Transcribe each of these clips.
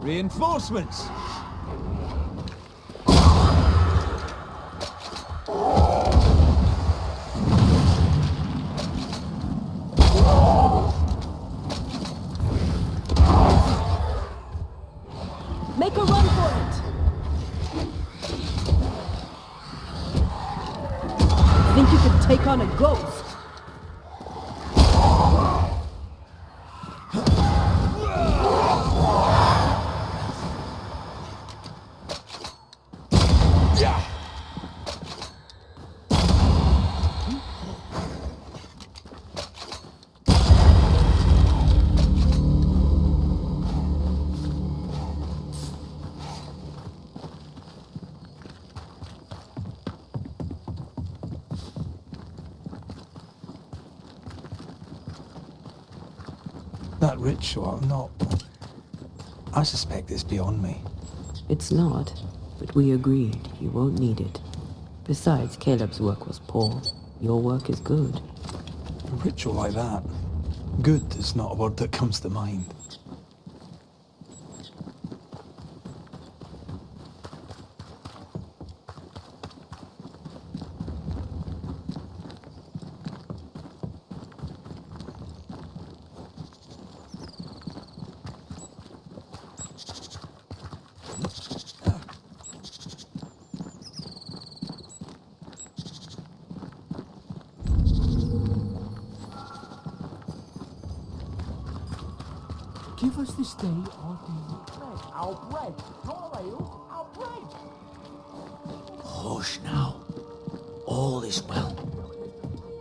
Reinforcements! Make a run for it! Think you could take on a ghost? That ritual, I suspect it's beyond me. It's not, but we agreed you won't need it. Besides, Caleb's work was poor. Your work is good. A ritual like that, good is not a word that comes to mind. Give us this day our daily bread. Our bread. Not ale, our bread. Hush now. All is well.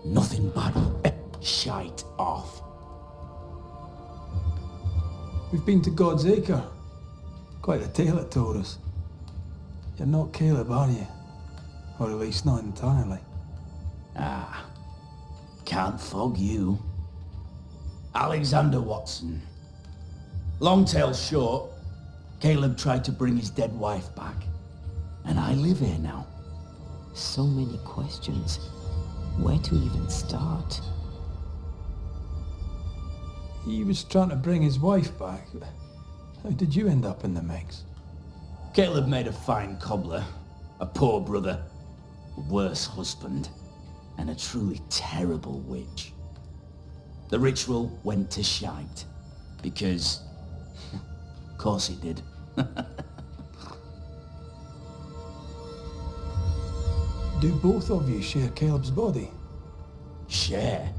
Nothing bad. Shite off. We've been to God's Acre. Quite a tale it told us. You're not Caleb, are you? Or at least not entirely. Ah. Can't fog you. Alexander Watson. Long tale short, Caleb tried to bring his dead wife back. And I live here now. So many questions. Where to even start? He was trying to bring his wife back. How did you end up in the mix? Caleb made a fine cobbler, a poor brother, a worse husband, and a truly terrible witch. The ritual went to shite, because... of course it did. Do both of you share Caleb's body? Share?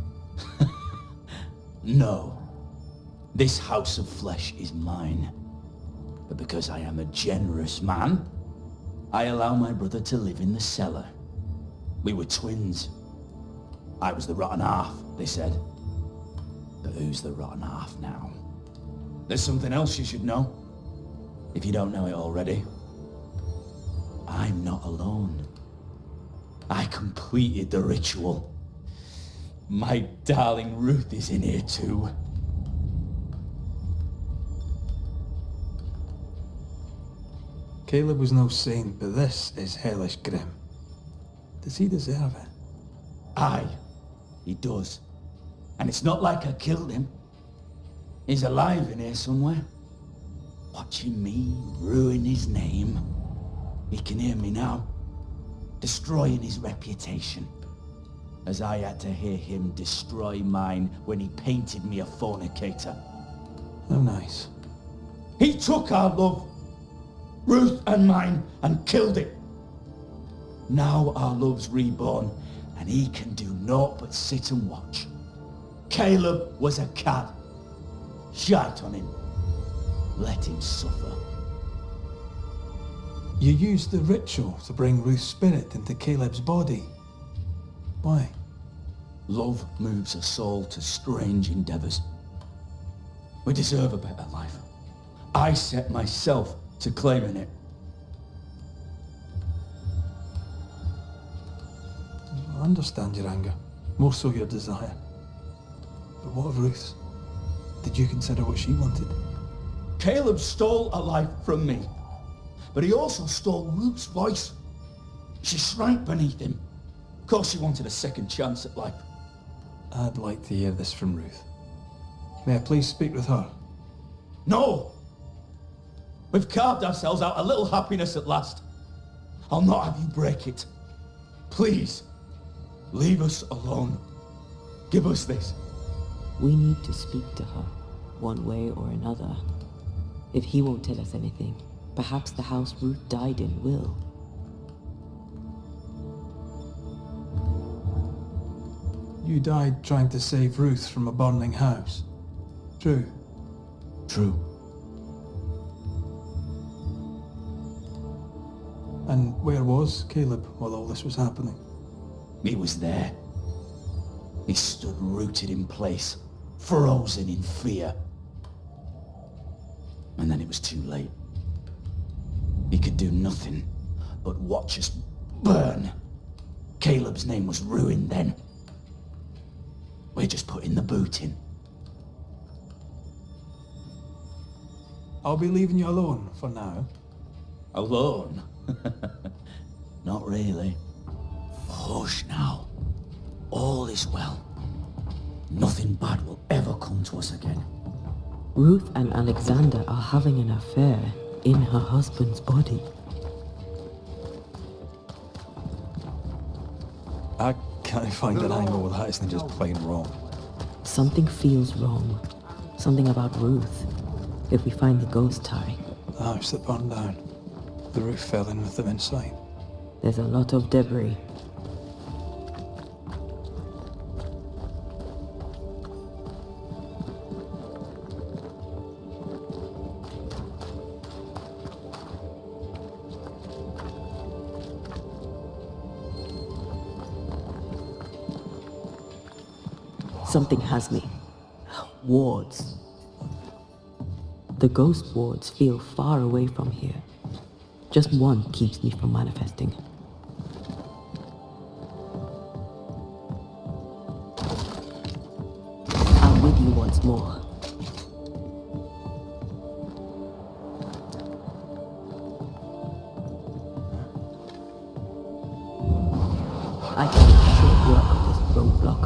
No. This house of flesh is mine. But because I am a generous man, I allow my brother to live in the cellar. We were twins. I was the rotten half, they said. But who's the rotten half now? There's something else you should know. If you don't know it already. I'm not alone. I completed the ritual. My darling Ruth is in here too. Caleb was no saint, but this is hellish grim. Does he deserve it? Aye, he does. And it's not like I killed him. He's alive in here somewhere. Watching me ruin his name. He can hear me now. Destroying his reputation. As I had to hear him destroy mine when he painted me a fornicator. Oh, nice. He took our love, Ruth and mine, and killed it. Now our love's reborn, and he can do naught but sit and watch. Caleb was a cad. Shite on him. Let him suffer. You used the ritual to bring Ruth's spirit into Caleb's body. Why? Love moves us all to strange endeavors. We deserve a better life. I set myself to claiming it. I understand your anger, more so your desire. But what of Ruth's? Did you consider what she wanted? Caleb stole a life from me, but he also stole Ruth's voice. She shrank beneath him. Of course she wanted a second chance at life. I'd like to hear this from Ruth. May I please speak with her? No! We've carved ourselves out a little happiness at last. I'll not have you break it. Please, leave us alone. Give us this. We need to speak to her, one way or another. If he won't tell us anything, perhaps the house Ruth died in will. You died trying to save Ruth from a burning house. True. True. And where was Caleb while all this was happening? He was there. He stood rooted in place, frozen in fear. And then it was too late. He could do nothing but watch us burn. Caleb's name was ruined then. We're just putting the boot in. I'll be leaving you alone for now. Alone? Not really. Hush now. All is well. Nothing bad will ever come to us again. Ruth and Alexander are having an affair in her husband's body. I can't find an angle where that isn't just plain wrong. Something feels wrong. Something about Ruth. If we find the ghost tie, The house that burned down. The roof fell in with them inside. there's a lot of debris. Something has me. Wards. The ghost wards feel far away from here. Just one keeps me from manifesting. I'm with you once more. I can make short work of this roadblock.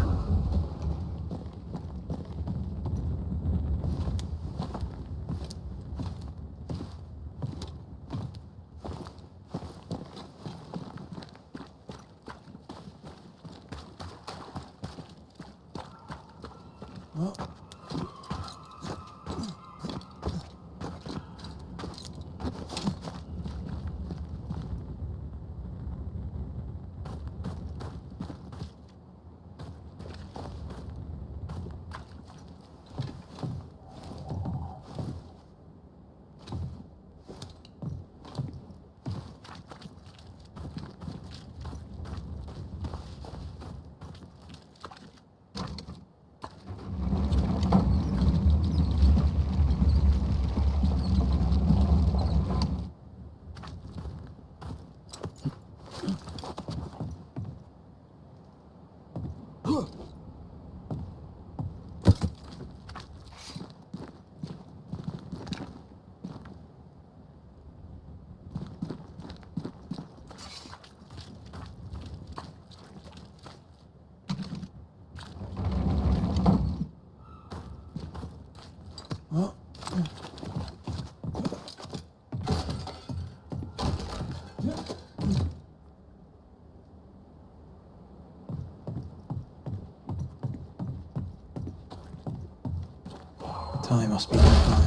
Time must be going by.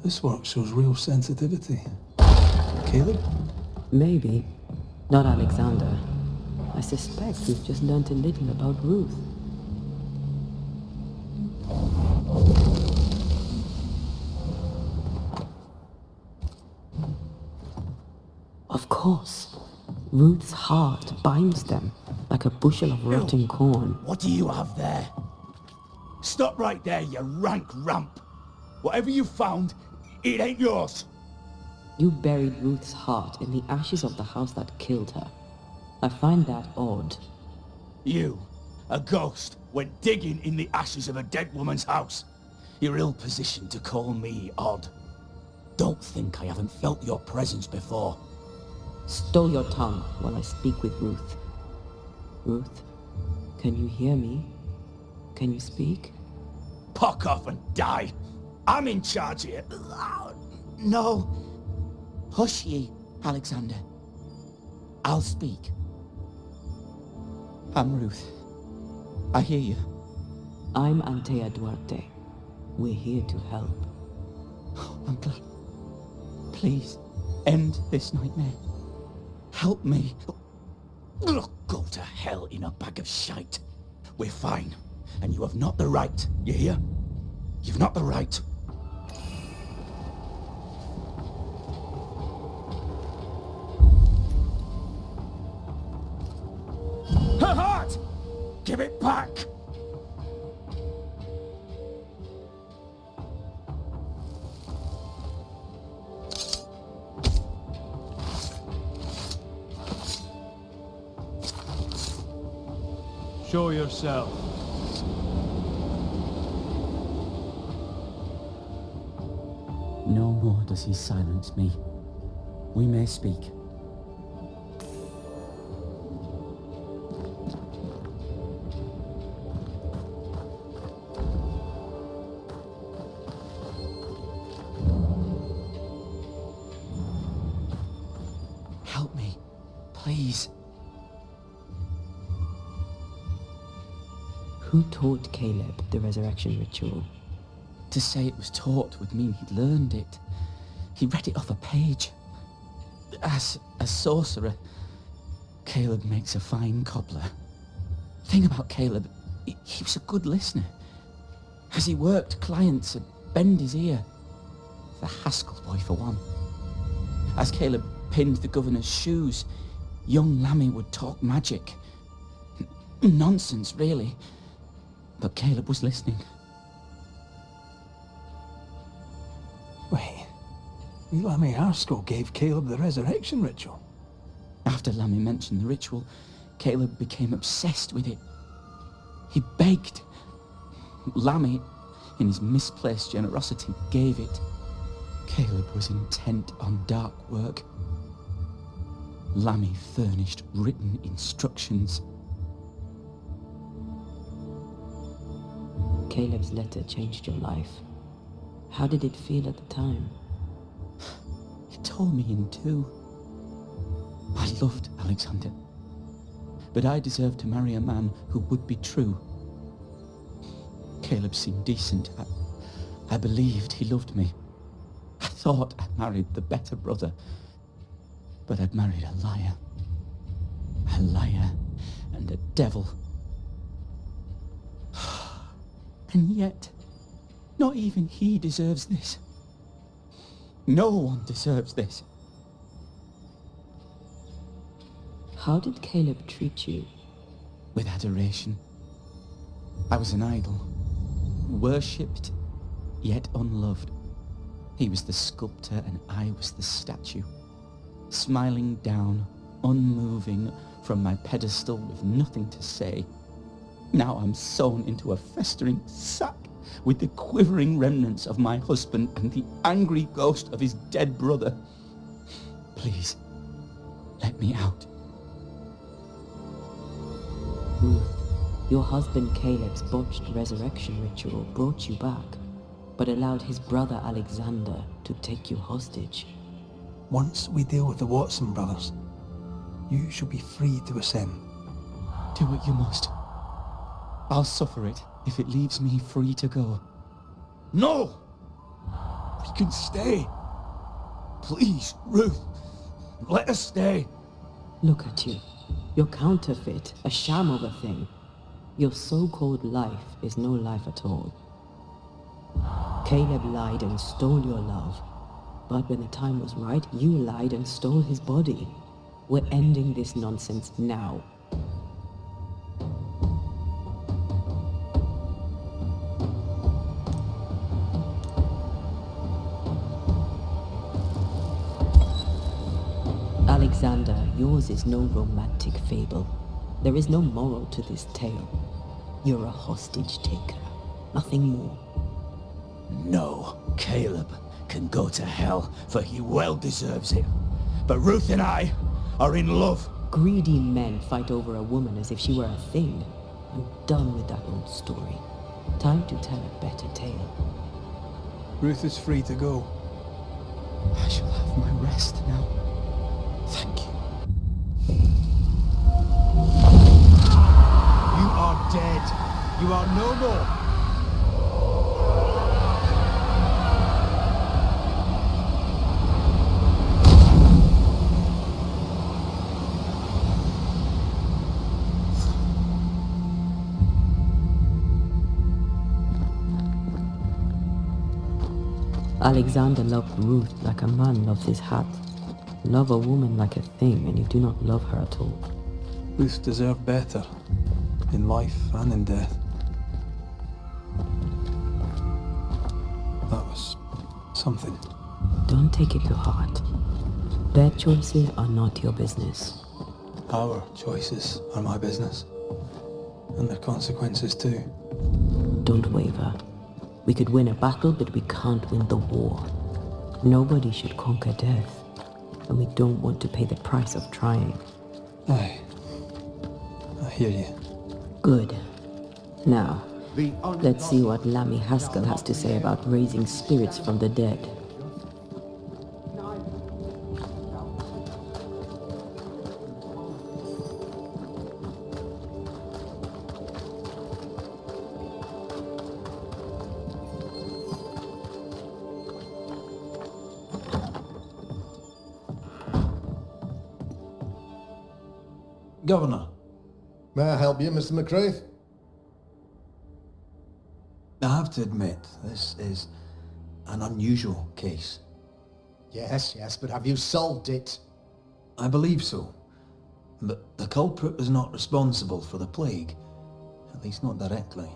This work shows real sensitivity. Caleb? Maybe. Not Alexander. I suspect we've just learned a little about Ruth. Of course. Ruth's heart binds them like a bushel of rotting corn. What do you have there? Stop right there, you rank ramp. Whatever you found, it ain't yours. You buried Ruth's heart in the ashes of the house that killed her. I find that odd. You A ghost went digging in the ashes of a dead woman's house. You're ill-positioned to call me odd. Don't think I haven't felt your presence before. Stow your tongue while I speak with Ruth. Ruth, can you hear me? Can you speak? Pock off and die. I'm in charge here. No. Hush ye, Alexander. I'll speak. I'm Ruth. I hear you. I'm Antea Duarte. We're here to help. I'm glad. Please, end this nightmare. Help me. Go to hell in a bag of shite. We're fine, and you have not the right, you hear? You've not the right. Her heart! Give it back! Show yourself. No more does he silence me. We may speak. Help me, please. Who taught Caleb the resurrection ritual? To say it was taught would mean he'd learned it. He read it off a page. As a sorcerer, Caleb makes a fine cobbler. The thing about Caleb, he was a good listener. As he worked, clients would bend his ear. The Haskell boy, for one. As Caleb pinned the governor's shoes, young Lammy would talk magic. Nonsense, really. But Caleb was listening. Wait, Lammy Haskell gave Caleb the resurrection ritual? After Lammy mentioned the ritual, Caleb became obsessed with it. He begged. Lammy, in his misplaced generosity, gave it. Caleb was intent on dark work. Lammy furnished written instructions. Caleb's letter changed your life. How did it feel at the time? It tore me in two. I loved Alexander, but I deserved to marry a man who would be true. Caleb seemed decent. I believed he loved me. I thought I'd married the better brother, but I'd married a liar. A liar and a devil. And yet, not even he deserves this. No one deserves this. How did Caleb treat you? With adoration. I was an idol. Worshipped, yet unloved. He was the sculptor and I was the statue. Smiling down, unmoving from my pedestal with nothing to say. Now I'm sewn into a festering sack with the quivering remnants of my husband and the angry ghost of his dead brother. Please, let me out. Ruth, your husband Caleb's botched resurrection ritual brought you back, but allowed his brother Alexander to take you hostage. Once we deal with the Watson brothers, you shall be free to ascend. Do what you must. I'll suffer it if it leaves me free to go. No! We can stay. Please, Ruth, let us stay. Look at you. You're counterfeit, a sham of a thing. Your so-called life is no life at all. Caleb lied and stole your love. But when the time was right, you lied and stole his body. We're ending this nonsense now. Alexander, yours is no romantic fable. There is no moral to this tale. You're a hostage taker. Nothing more. No, Caleb can go to hell, for he well deserves it. But Ruth and I are in love. Greedy men fight over a woman as if she were a thing. I'm done with that old story. Time to tell a better tale. Ruth is free to go. I shall have my rest now. Thank you. You are dead. You are no more. Alexander loved Ruth like a man loves his hat. Love a woman like a thing, and you do not love her at all. Ruth deserved better. In life and in death. That was something. Don't take it to heart. Their choices are not your business. Our choices are my business. And their consequences too. Don't waver. We could win a battle, but we can't win the war. Nobody should conquer death, and we don't want to pay the price of trying. Aye. I hear you. Good. Now, let's see what Lammy Haskell has to say about raising spirits from the dead. Governor, May I help you, Mr. McRaith? I have to admit, this is an unusual case. Yes, but have you solved it? I believe so. But the culprit was not responsible for the plague. At least not directly.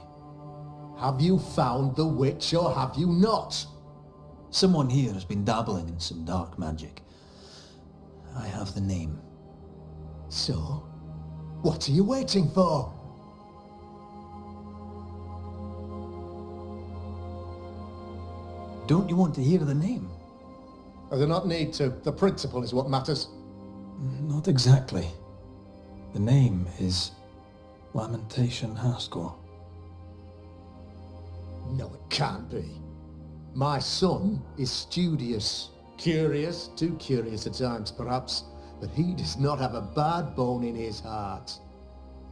Have you found the witch or have you not? Someone here has been dabbling in some dark magic. I have the name. So, what are you waiting for? Don't you want to hear the name? I do not need to. The principle is what matters. not exactly. The name is Lamentation Haskell. No, it can't be. My son is studious. Curious, too curious at times perhaps, but he does not have a bad bone in his heart.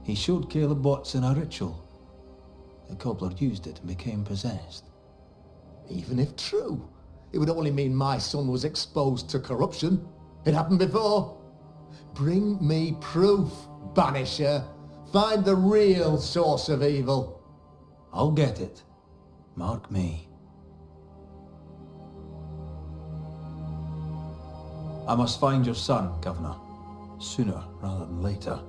He showed Caleb Watson a ritual. The cobbler used it and became possessed. Even if true, it would only mean my son was exposed to corruption. It happened before. Bring me proof, Banisher. Find the real source of evil. I'll get it. Mark me. I must find your son, Governor. Sooner rather than later.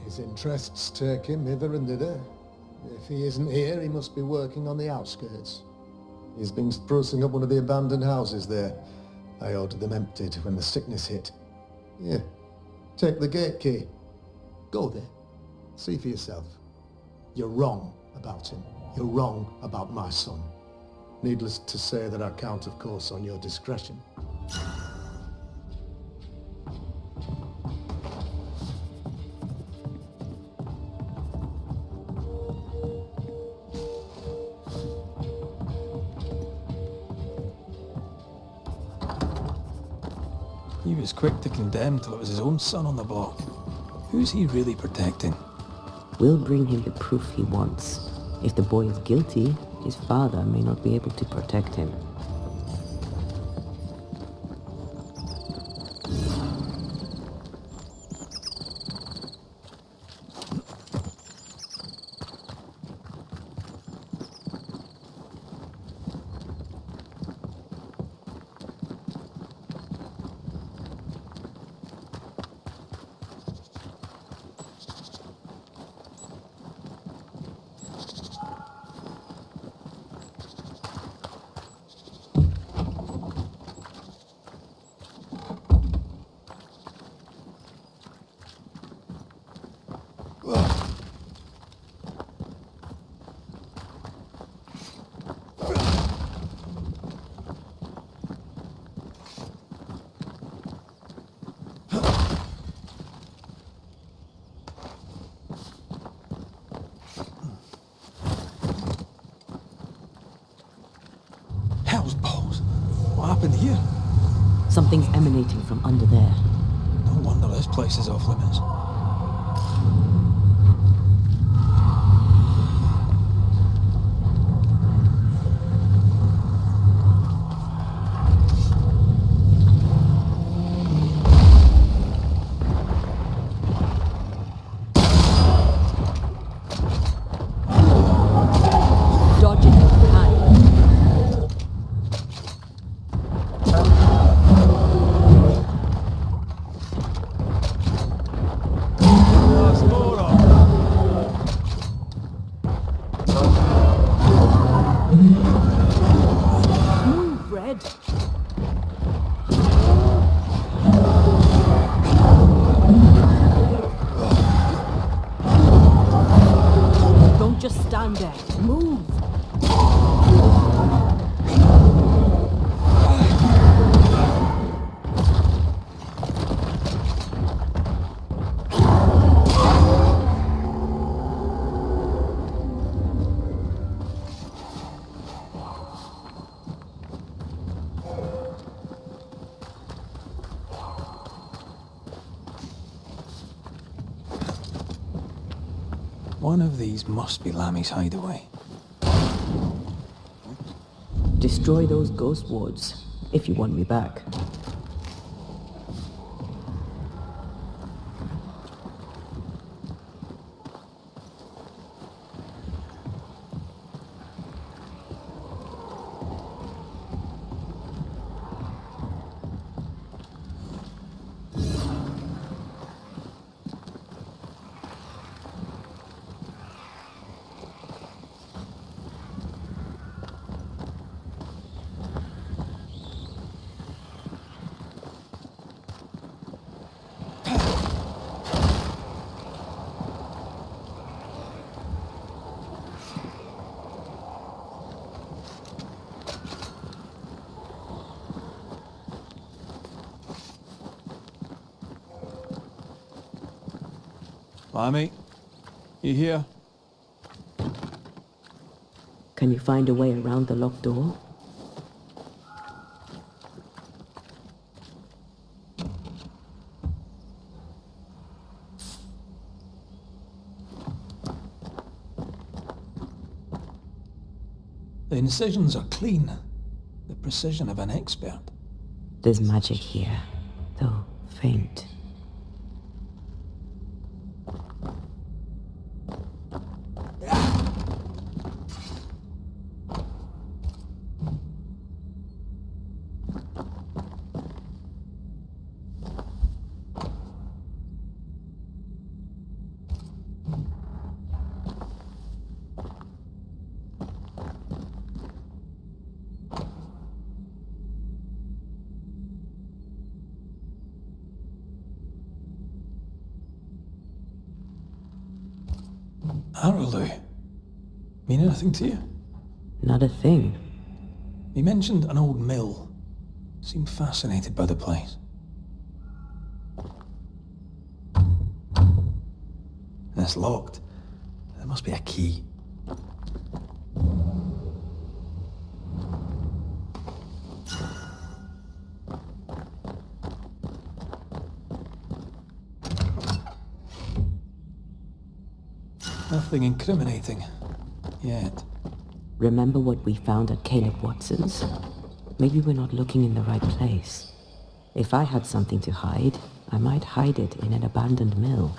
His interests take him hither and thither. If he isn't here, he must be working on the outskirts. He's been sprucing up one of the abandoned houses there. I ordered them emptied when the sickness hit. Here, take the gate key. Go there. See for yourself. You're wrong about him. You're wrong about my son. Needless to say that I count, of course, on your discretion. He was quick to condemn till it was his own son on the block. Who's he really protecting? We'll bring him the proof he wants. If the boy is guilty, his father may not be able to protect him. happened here? Something's emanating from under there. No wonder this place is off limits. Dodge it if you can. Move, Red. Don't just stand there. Move. One of these must be Lammy's hideaway. Destroy those ghost wards, if you want me back. Lammy, you here? Can you find a way around the locked door? The incisions are clean. The precision of an expert. There's magic here, though faint. Arrowloo. Mean anything to you? Not a thing. He mentioned an old mill. Seemed fascinated by the place. And it's locked. There must be a key. Nothing incriminating. Yet. Remember what we found at Caleb Watson's? Maybe we're not looking in the right place. If I had something to hide, I might hide it in an abandoned mill.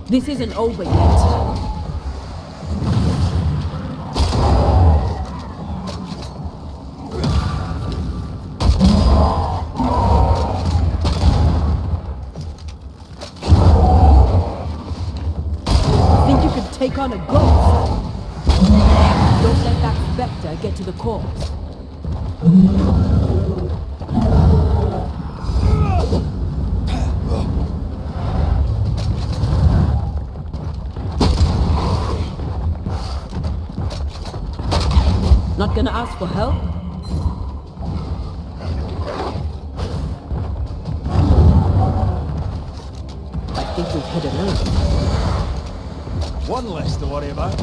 This isn't over yet. Think you could take on a ghost? Don't let that spectre get to the corpse. Not gonna ask for help? I think we've hit a nerve. One less to worry about.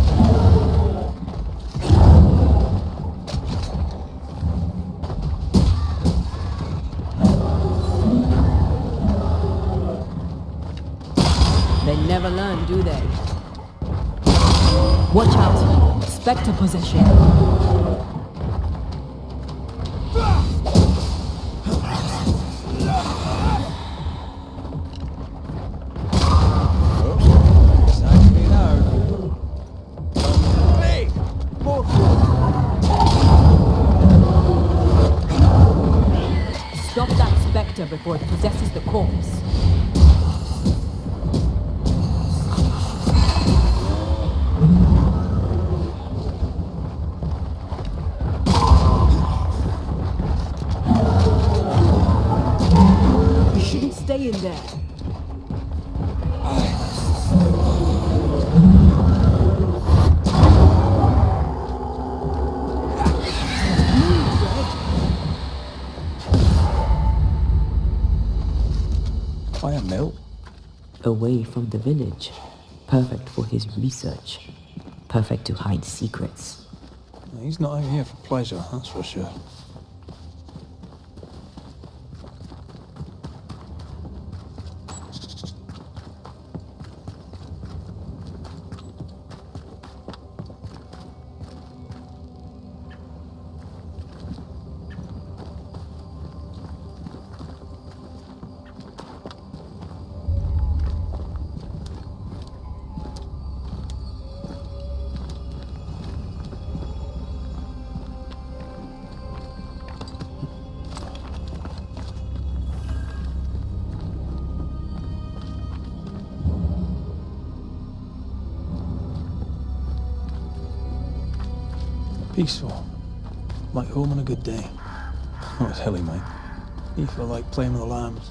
They never learn, do they? Watch out! Spectre possession. Stop that spectre before it possesses the corpse. You shouldn't stay in there. Why a mill? Away from the village. Perfect for his research. Perfect to hide secrets. He's not out here for pleasure, that's for sure. Peaceful. Like home on a good day. Oh, it's hilly, mate. He felt like playing with the lambs.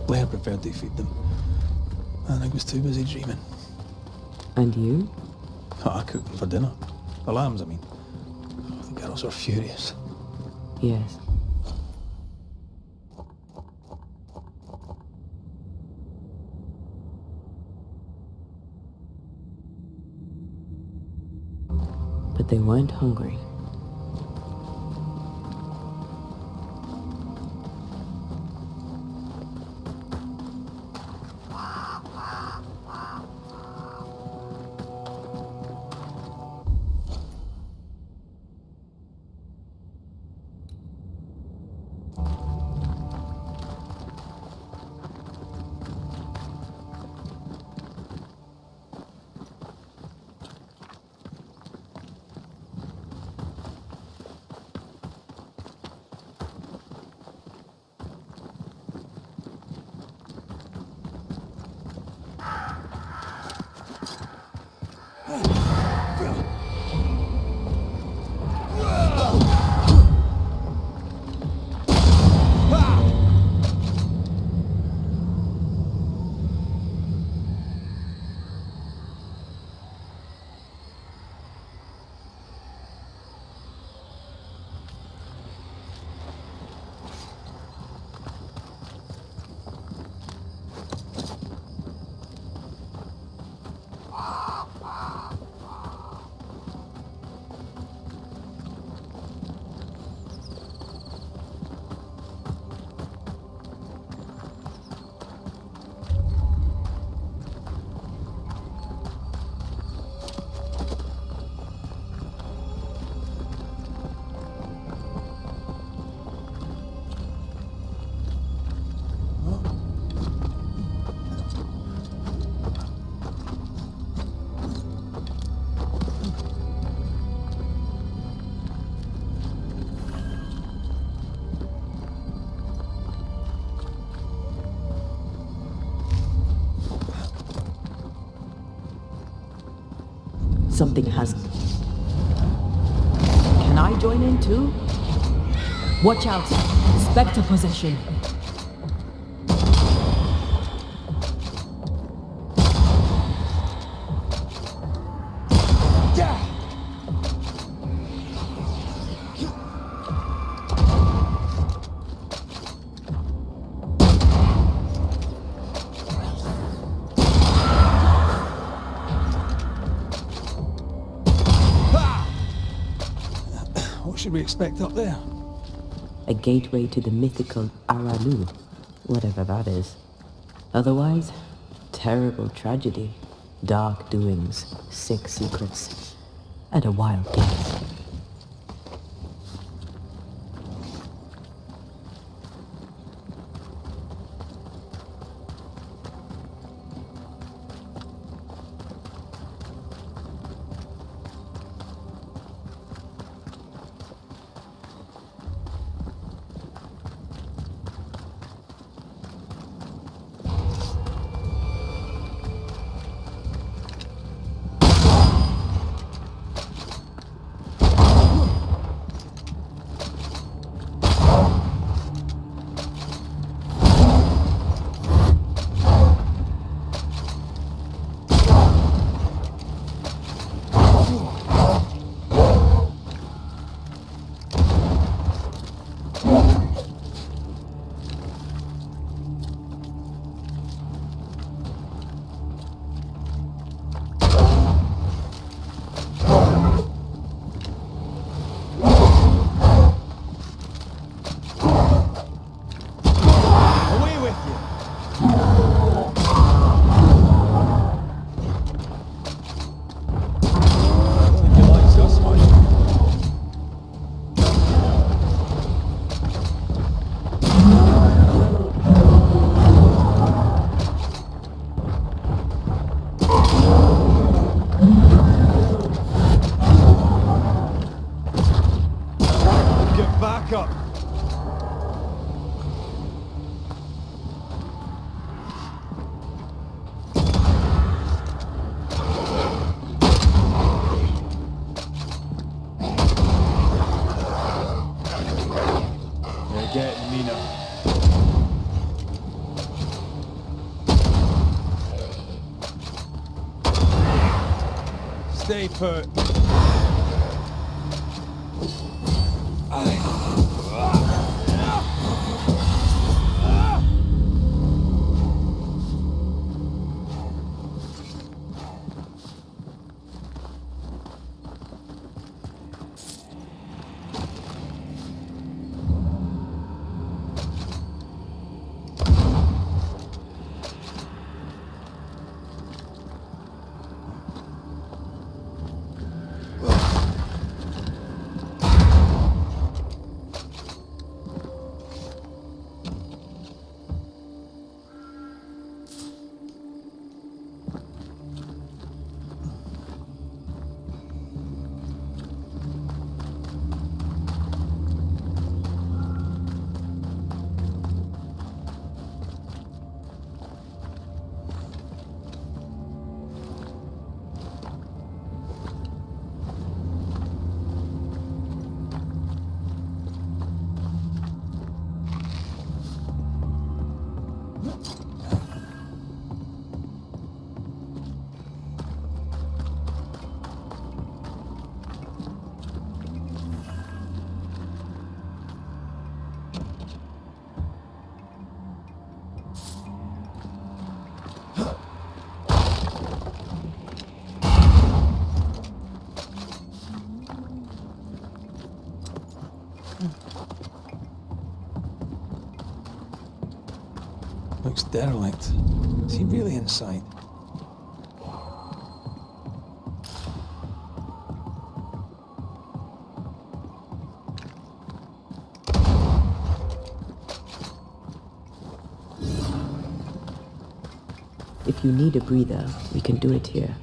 Blair preferred to feed them. And I was too busy dreaming. And you? Oh, I cooked them for dinner. The lambs, I mean. The girls were furious. Yes. But they weren't hungry. Something has me. Can I join in too? Watch out! Spectre possession. What should we expect up there? A gateway to the mythical Aralu, whatever that is. Otherwise, terrible tragedy, dark doings, sick secrets, and a wild guess. Stay put. Looks derelict. Is he really inside? If you need a breather, we can do it here.